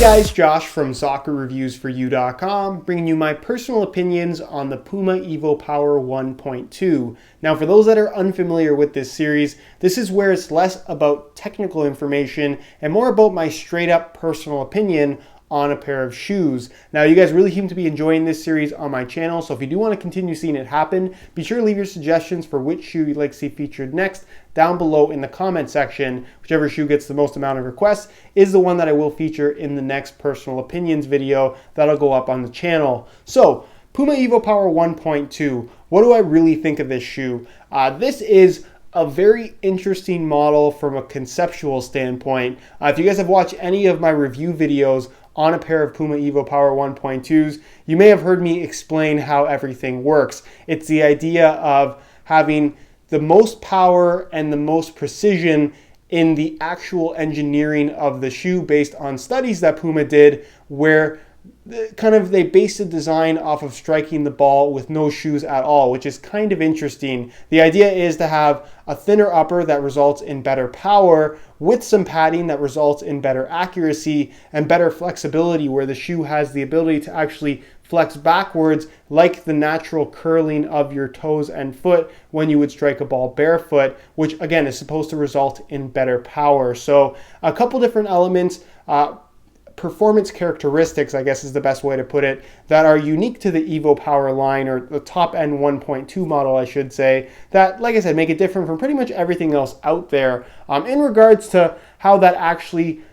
guys, Josh from soccerreviewsforyou.com, bringing you my personal opinions on the Puma evoPOWER 1.2. Now, for those that are unfamiliar with this series, this is where it's less about technical information and more about my straight up personal opinion on a pair of shoes. Now, you guys really seem to be enjoying this series on my channel, so if you do want to continue seeing it happen, be sure to leave your suggestions for which shoe you'd like to see featured next down below in the comment section. Whichever shoe gets the most amount of requests is the one that I will feature in the next personal opinions video that'll go up on the channel. So, Puma evoPOWER 1.2, what do I really think of this shoe? This is a very interesting model from a conceptual standpoint. If you guys have watched any of my review videos on a pair of Puma evoPOWER 1.2s, you may have heard me explain how everything works. It's the idea of having the most power and the most precision in the actual engineering of the shoe based on studies that Puma did where they based the design off of striking the ball with no shoes at all, which is kind of interesting. The idea is to have a thinner upper that results in better power with some padding that results in better accuracy and better flexibility, where the shoe has the ability to actually flex backwards like the natural curling of your toes and foot when you would strike a ball barefoot, which again is supposed to result in better power. So a couple different elements, performance characteristics, I guess is the best way to put it, that are unique to the evoPOWER line, or the top end 1.2 model, I should say, that, like I said, make it different from pretty much everything else out there. In regards to how that actually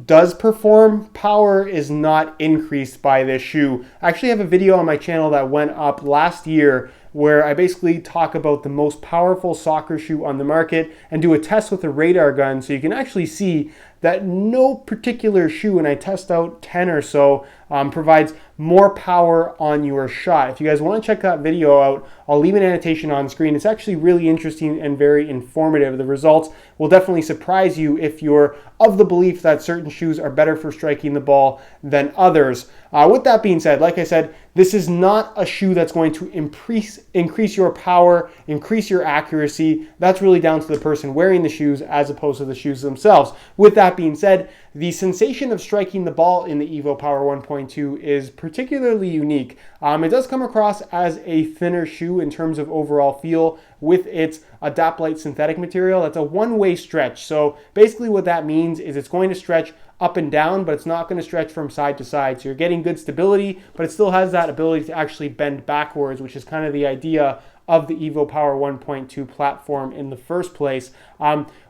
does perform, power is not increased by this shoe. I actually have a video on my channel that went up last year where I basically talk about the most powerful soccer shoe on the market and do a test with a radar gun, so you can actually see that no particular shoe, and I test out 10 or so, provides more power on your shot. If you guys want to check that video out, I'll leave an annotation on screen. It's actually really interesting and very informative. The results will definitely surprise you if you're of the belief that certain shoes are better for striking the ball than others. With that being said, like I said, this is not a shoe that's going to increase your power, increase your accuracy. That's really down to the person wearing the shoes as opposed to the shoes themselves. With that being said, the sensation of striking the ball in the evoPOWER 1.2 is particularly unique. It does come across as a thinner shoe in terms of overall feel with its Adapt-Lite synthetic material. That's a one-way stretch. So basically what that means is it's going to stretch up and down, but it's not going to stretch from side to side. So you're getting good stability, but it still has that ability to actually bend backwards, which is kind of the idea of the evoPOWER 1.2 platform in the first place.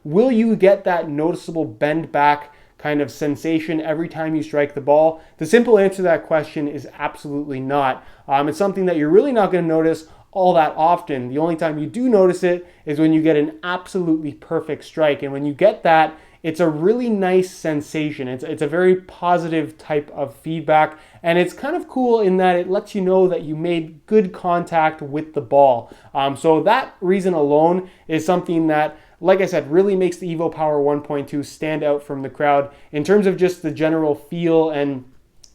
Will you get that noticeable bend back kind of sensation every time you strike the ball? The simple answer to that question is absolutely not. It's something that you're really not going to notice all that often. The only time you do notice it is when you get an absolutely perfect strike. And when you get that, it's a really nice sensation. It's a very positive type of feedback, and it's kind of cool in that it lets you know that you made good contact with the ball. So that reason alone is something that, like I said, really makes the evoPOWER 1.2 stand out from the crowd in terms of just the general feel and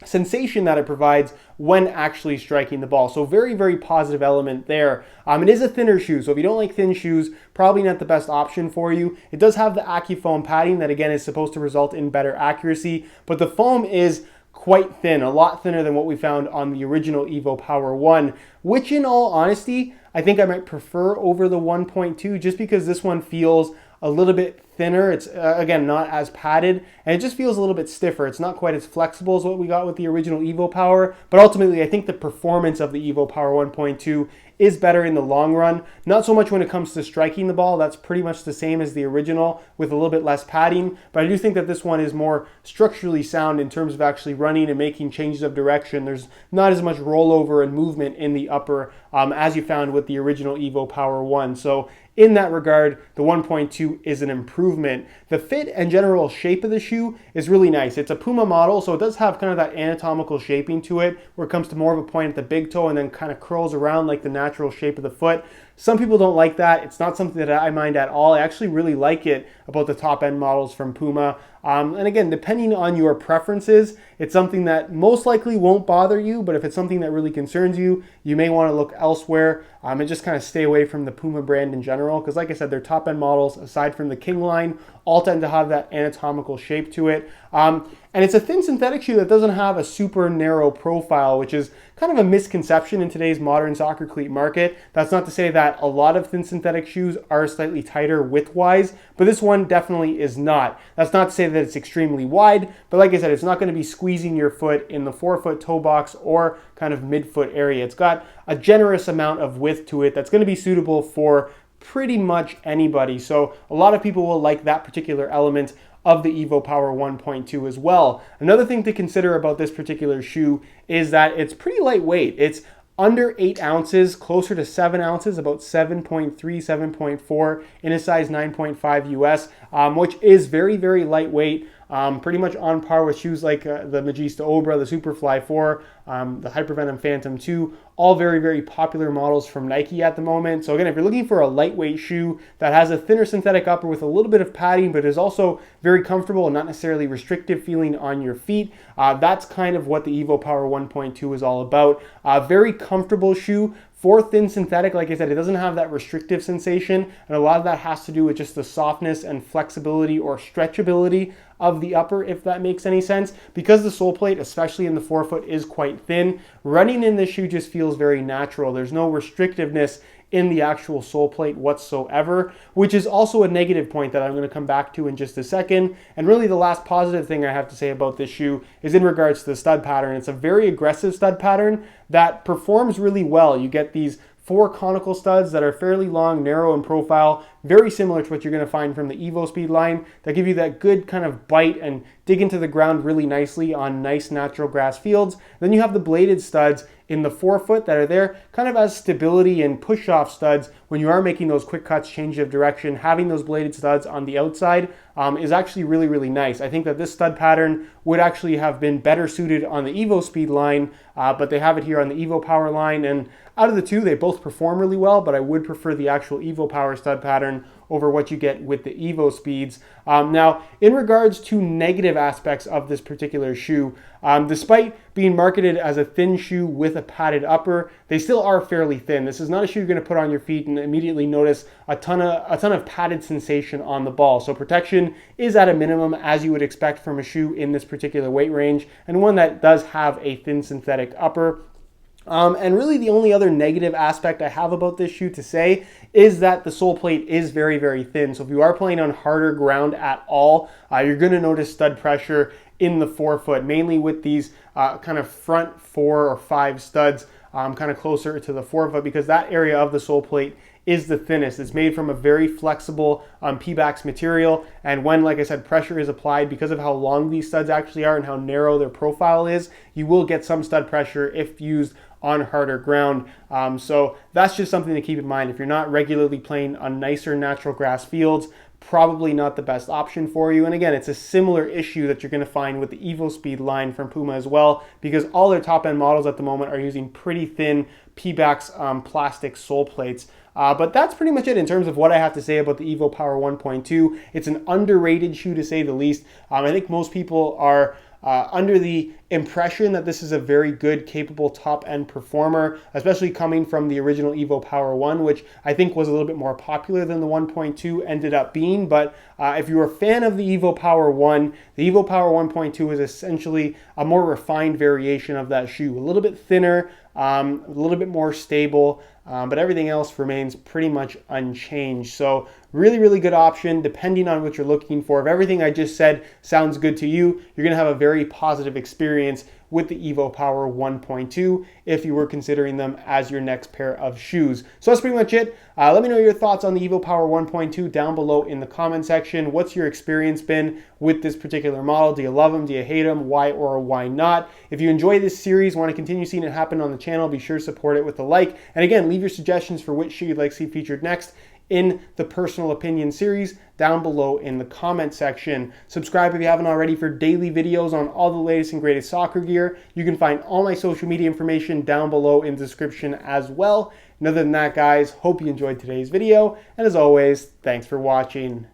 sensation that it provides when actually striking the ball. So very, very positive element there. It is a thinner shoe, so if you don't like thin shoes, probably not the best option for you. It does have the AccuFoam padding that, again, is supposed to result in better accuracy, but the foam is quite thin, a lot thinner than what we found on the original evoPOWER 1, which in all honesty, I think I might prefer over the 1.2 just because this one feels a little bit thinner. It's, again, not as padded, and it just feels a little bit stiffer. It's not quite as flexible as what we got with the original evoPOWER, but ultimately I think the performance of the evoPOWER 1.2 is better in the long run. Not so much when it comes to striking the ball. That's pretty much the same as the original with a little bit less padding, but I do think that this one is more structurally sound in terms of actually running and making changes of direction. There's not as much rollover and movement in the upper as you found with the original evoPOWER 1. So in that regard, the 1.2 is an improvement. The fit and general shape of the shoe is really nice. It's a Puma model, so it does have kind of that anatomical shaping to it, where it comes to more of a point at the big toe and then kind of curls around like the natural shape of the foot. Some people don't like that. It's not something that I mind at all. I actually really like it about the top end models from Puma. And again, depending on your preferences, it's something that most likely won't bother you, but if it's something that really concerns you, you may want to look elsewhere and just kind of stay away from the Puma brand in general, because like I said, their top end models, aside from the King line, all tend to have that anatomical shape to it. And it's a thin synthetic shoe that doesn't have a super narrow profile, which is kind of a misconception in today's modern soccer cleat market. That's not to say that a lot of thin synthetic shoes are slightly tighter width-wise, but this one definitely is not. That's not to say that it's extremely wide, but like I said, it's not going to be squeezing your foot in the forefoot toe box or kind of midfoot area. It's got a generous amount of width to it that's going to be suitable for pretty much anybody. So a lot of people will like that particular element of the evoPOWER 1.2 as well. Another thing to consider about this particular shoe is that it's pretty lightweight. It's under 8 ounces, closer to 7 ounces, about 7.3, 7.4 in a size 9.5 US, which is very, very lightweight. Pretty much on par with shoes like the Magista Obra, the Superfly 4, the Hypervenom Phantom 2, all very, very popular models from Nike at the moment. So again, if you're looking for a lightweight shoe that has a thinner synthetic upper with a little bit of padding, but is also very comfortable and not necessarily restrictive feeling on your feet, that's kind of what the evoPOWER 1.2 is all about. Very comfortable shoe. For thin synthetic, like I said, it doesn't have that restrictive sensation, and a lot of that has to do with just the softness and flexibility or stretchability of the upper, if that makes any sense. Because the sole plate, especially in the forefoot, is quite thin, running in this shoe just feels very natural. There's no restrictiveness in the actual sole plate whatsoever, which is also a negative point that I'm going to come back to in just a second. And really the last positive thing I have to say about this shoe is in regards to the stud pattern. It's a very aggressive stud pattern that performs really well. You get these 4 conical studs that are fairly long, narrow in profile, very similar to what you're going to find from the evoSpeed line, that give you that good kind of bite and dig into the ground really nicely on nice natural grass fields. Then you have the bladed studs in the forefoot that are there kind of as stability and push-off studs when you are making those quick cuts, change of direction. Having those bladed studs on the outside is actually really, really nice. I think that this stud pattern would actually have been better suited on the evoSpeed line, but they have it here on the evoPOWER line, and out of the two, they both perform really well, but I would prefer the actual evoPOWER stud pattern over what you get with the evoSpeeds. Now, in regards to negative aspects of this particular shoe, despite being marketed as a thin shoe with a padded upper, they still are fairly thin. This is not a shoe you're going to put on your feet and immediately notice a ton of padded sensation on the ball. So protection is at a minimum, as you would expect from a shoe in this particular weight range, and one that does have a thin synthetic upper. And really the only other negative aspect I have about this shoe to say is that the sole plate is very, very thin. So if you are playing on harder ground at all, you're going to notice stud pressure in the forefoot, mainly with these kind of front 4 or 5 studs kind of closer to the forefoot, because that area of the sole plate is the thinnest. It's made from a very flexible Pebax material, and when, like I said, pressure is applied, because of how long these studs actually are and how narrow their profile is, you will get some stud pressure if used on harder ground. So that's just something to keep in mind. If you're not regularly playing on nicer natural grass fields, probably not the best option for you. And again, it's a similar issue that you're going to find with the evoSpeed line from Puma as well, because all their top-end models at the moment are using pretty thin Pebax plastic sole plates. But that's pretty much it in terms of what I have to say about the evoPOWER 1.2. It's an underrated shoe, to say the least. I think most people are under the impression that this is a very good, capable top-end performer, especially coming from the original evoPOWER 1, which I think was a little bit more popular than the 1.2 ended up being. But if you're a fan of the evoPOWER 1, the evoPOWER 1.2 is essentially a more refined variation of that shoe. A little bit thinner, a little bit more stable, but everything else remains pretty much unchanged. So really, really good option depending on what you're looking for. If everything I just said sounds good to you, you're going to have a very positive experience with the evoPOWER 1.2 if you were considering them as your next pair of shoes. So that's pretty much it. Let me know your thoughts on the evoPOWER 1.2 down below in the comment section. What's your experience been with this particular model? Do you love them? Do you hate them? Why or why not? If you enjoy this series, want to continue seeing it happen on the channel, be sure to support it with a like. And again, leave your suggestions for which shoe you'd like to see featured next in the personal opinion series down below in the comment section. Subscribe if you haven't already for daily videos on all the latest and greatest soccer gear. You can find all my social media information down below in the description as well. And other than that, guys, hope you enjoyed today's video. And as always, thanks for watching.